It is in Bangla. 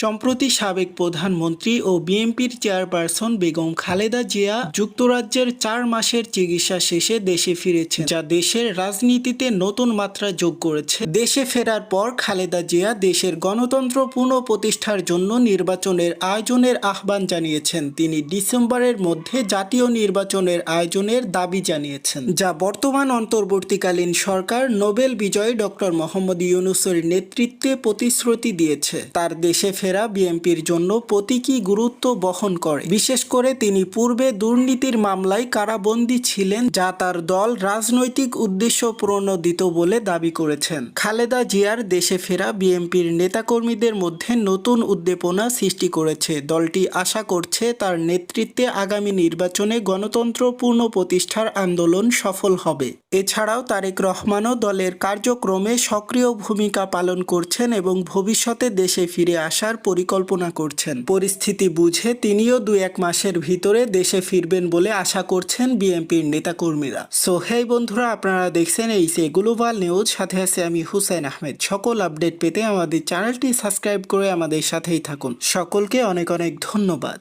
সম্প্রতি সাবেক প্রধানমন্ত্রী ও বিএনপির চেয়ারপারসন বেগম খালেদা জিয়া যুক্তরাজ্যের ৪ মাসের চিকিৎসা শেষে দেশে ফিরেছেন, যা দেশের রাজনীতিতে নতুন মাত্রা যোগ করেছে। দেশে ফেরার পর খালেদা জিয়া দেশের গণতন্ত্র পুনঃপ্রতিষ্ঠার জন্য নির্বাচনের আয়োজনের আহ্বান জানিয়েছেন। তিনি ডিসেম্বরের মধ্যে জাতীয় নির্বাচনের আয়োজনের দাবি জানিয়েছেন, যা বর্তমান অন্তর্বর্তীকালীন সরকার নোবেল বিজয়ী ডক্টর মোহাম্মদ ইউনূসের নেতৃত্বে প্রতিশ্রুতি দিয়েছে। তার দেশে ফেরা বিএনপির জন্য প্রতীকী গুরুত্ব বহন করে। বিশেষ করে তিনি পূর্বে দুর্নীতির মামলায় কারাবন্দী ছিলেন, যা তার দল রাজনৈতিক উদ্দেশ্য প্রণোদিত বলে দাবি করেছেন। খালেদা জিয়ার দেশে ফেরা বিএনপির নেতাকর্মীদের মধ্যে নতুন উদ্দীপনা সৃষ্টি করেছে। দলটি আশা করছে তার নেতৃত্বে আগামী নির্বাচনে গণতন্ত্র পুনঃপ্রতিষ্ঠার আন্দোলন সফল হবে। এছাড়াও তারেক রহমানও দলের কার্যক্রমে সক্রিয় ভূমিকা পালন করছেন এবং ভবিষ্যতে দেশে ফিরে আসার পরিকল্পনা করছেন। পরিস্থিতি বুঝে তিনিও ২-১ মাসের ভিতরে দেশে ফিরবেন বলে আশা করছেন বিএনপির নেতাকর্মীরা। সো হেই বন্ধুরা, আপনারা দেখছেন এইচএ গ্লোবাল নিউজ, সাথে আছে আমি হুসাইন আহমেদ। সকল আপডেট পেতে আমাদের চ্যানেলটি সাবস্ক্রাইব করে আমাদের সাথেই থাকুন। সকলকে অনেক অনেক ধন্যবাদ।